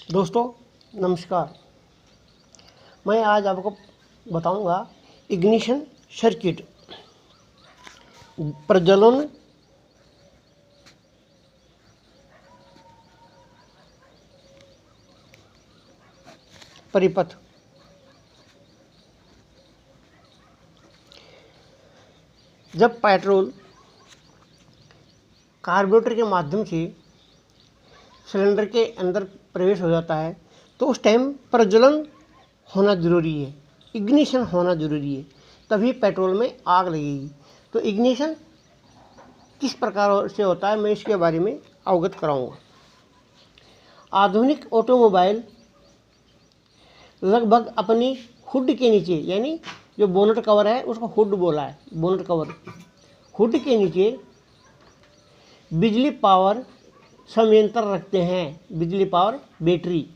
दोस्तों नमस्कार। मैं आज आपको बताऊंगा इग्निशन सर्किट, प्रज्वलन परिपथ। जब पेट्रोल कार्बोरेटर के माध्यम से सिलेंडर के अंदर प्रवेश हो जाता है तो उस टाइम प्रज्वलन होना ज़रूरी है, इग्निशन होना ज़रूरी है, तभी पेट्रोल में आग लगेगी। तो इग्निशन किस प्रकार से होता है मैं इसके बारे में अवगत कराऊंगा। आधुनिक ऑटोमोबाइल लगभग अपनी हुड के नीचे, यानी जो बोनट कवर है उसको हुड बोला है, बोनट कवर, हुड के नीचे बिजली पावर संयंत्र रखते हैं, बिजली पावर बैटरी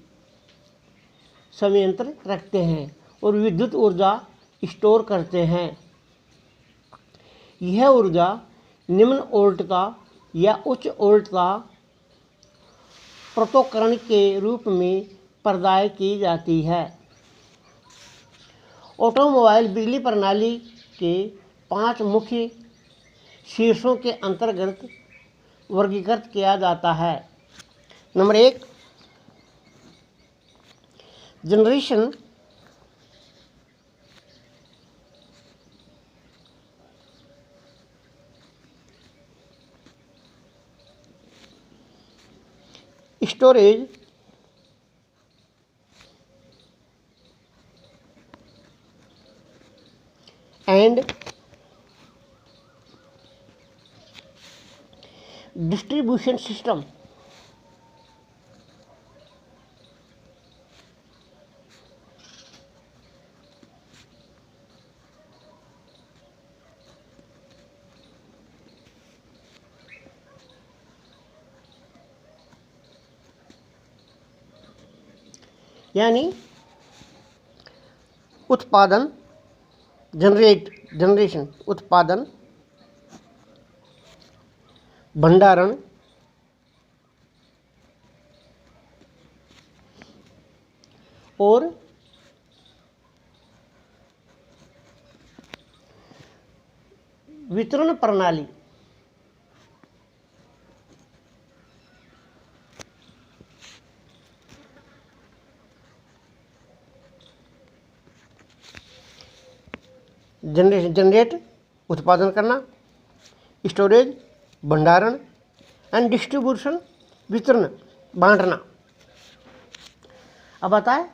संयंत्र रखते हैं और विद्युत ऊर्जा स्टोर करते हैं। यह ऊर्जा निम्न वोल्टता या उच्च वोल्टता पृथक्करण के रूप में प्रदाय की जाती है। ऑटोमोबाइल बिजली प्रणाली के 5 मुख्य शीर्षों के अंतर्गत वर्गीकृत किया जाता है। Number 1, generation, storage, and distribution system. यानी उत्पादन, जनरेशन उत्पादन, भंडारण, और वितरण प्रणाली। जनरेट उत्पादन करना, स्टोरेज भंडारण, एंड डिस्ट्रीब्यूशन वितरण बांटना। अब आता है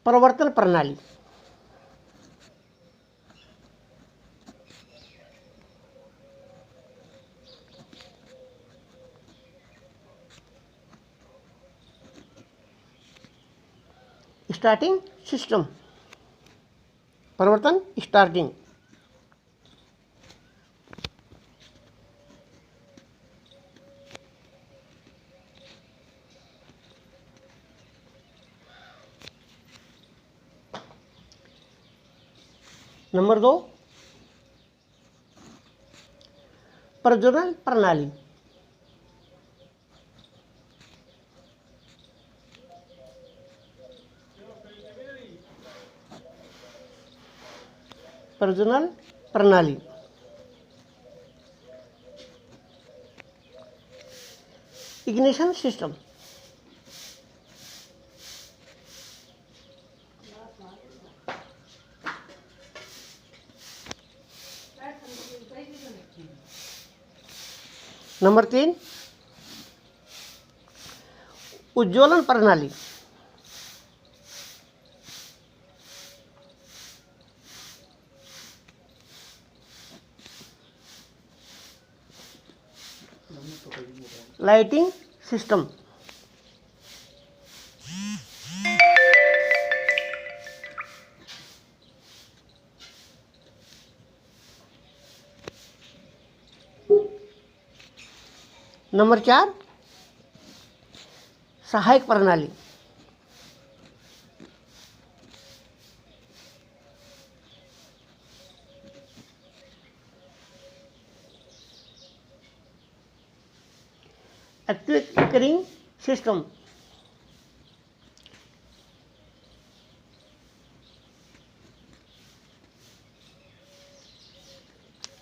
प्रवर्तन प्रणाली। स्टार्टिंग सिस्टम, प्रवर्तन स्टार्टिंग। नंबर 2, प्रज्वलन प्रणाली। प्रज्वलन प्रणाली इग्निशन सिस्टम। नंबर 3, उज्ज्वलन प्रणाली। Lighting system. नंबर 4, सहायक प्रणाली। Activating system.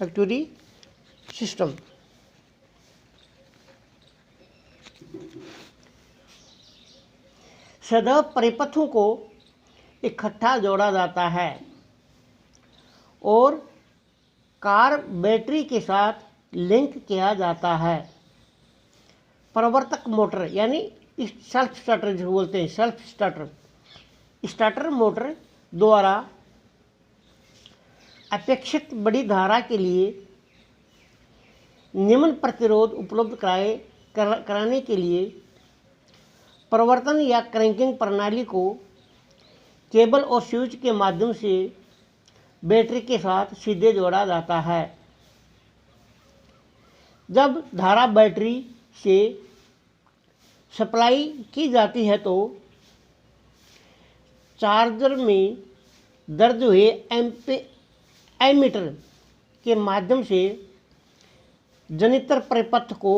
एक्टिविटी सिस्टम सदैव परिपथों को इकट्ठा जोड़ा जाता है और कार बैटरी के साथ लिंक किया जाता है। प्रवर्तक मोटर यानी सेल्फ स्टार्टर जिसको बोलते हैं, सेल्फ स्टार्टर, स्टार्टर मोटर द्वारा अपेक्षित बड़ी धारा के लिए निम्न प्रतिरोध उपलब्ध कराने के लिए प्रवर्तन या क्रैंकिंग प्रणाली को केबल और स्विच के माध्यम से बैटरी के साथ सीधे जोड़ा जाता है। जब धारा बैटरी से सप्लाई की जाती है तो चार्जर में दर्ज हुए एमीटर के माध्यम से जनित्र परिपथ को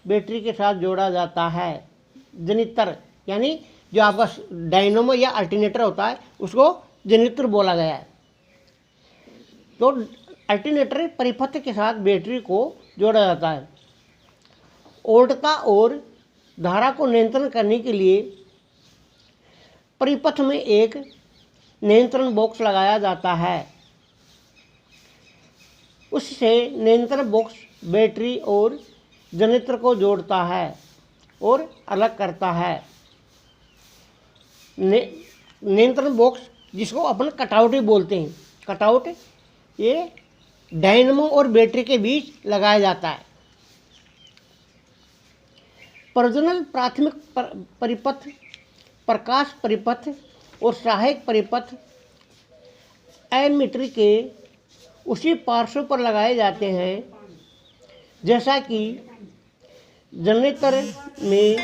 बैटरी के साथ जोड़ा जाता है। जनित्र यानी जो आपका डायनेमो या अल्टरनेटर होता है उसको जनित्र बोला गया है। तो अल्टरनेटर परिपथ के साथ बैटरी को जोड़ा जाता है। ओल्टता और धारा को नियंत्रण करने के लिए परिपथ में एक नियंत्रण बॉक्स लगाया जाता है। उससे नियंत्रण बॉक्स बैटरी और जनित्र को जोड़ता है और अलग करता है। नियंत्रण बॉक्स जिसको अपन कटआउट ही बोलते हैं, कटआउट ये डायनेमो और बैटरी के बीच लगाया जाता है। प्रज्वलन प्राथमिक परिपथ, प्रकाश परिपथ और सहायक परिपथ एमीटर के उसी पार्श्व पर लगाए जाते हैं जैसा कि जनरेटर में,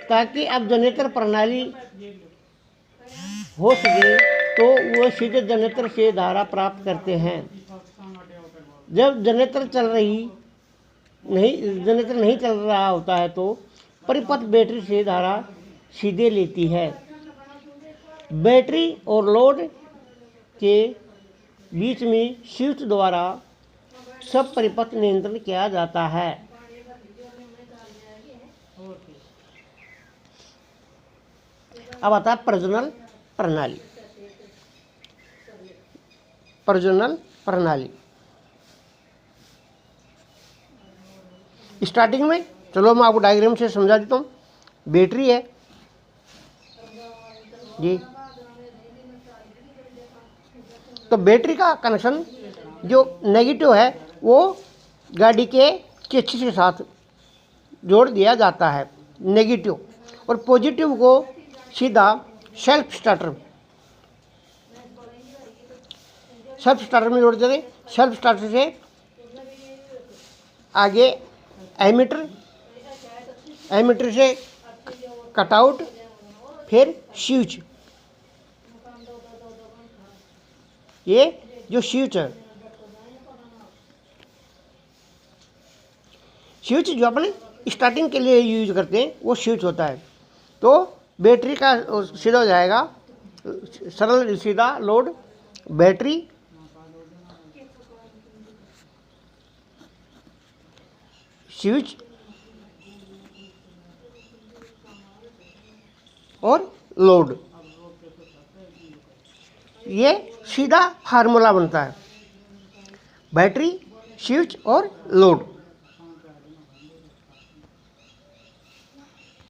ताकि अब जनरेटर प्रणाली हो सके तो वो सीधे जनरेटर से धारा प्राप्त करते हैं। जब जनरेटर नहीं चल रहा होता है तो परिपथ बैटरी से धारा सीधे लेती है। बैटरी और लोड के बीच में स्विच द्वारा सब परिपथ नियंत्रण किया जाता है। अब आता है प्रज्वलन प्रणाली। प्रज्वलन प्रणाली स्टार्टिंग में, चलो मैं आपको डायग्राम से समझा देता हूँ। बैटरी है जी, तो बैटरी का कनेक्शन जो नेगेटिव है वो गाड़ी के चेसिस के साथ जोड़ दिया जाता है नेगेटिव, और पॉजिटिव को सीधा सेल्फ स्टार्टर में जोड़ देते। सेल्फ स्टार्टर से आगे एमीटर से कटआउट, फिर स्विच। ये जो स्विच है, स्विच जो अपने स्टार्टिंग के लिए यूज करते हैं वो स्विच होता है। तो बैटरी का सीधा हो जाएगा, सरल सीधा लोड बैटरी, स्विच और लोड, ये सीधा फार्मूला बनता है, बैटरी, स्विच और लोड।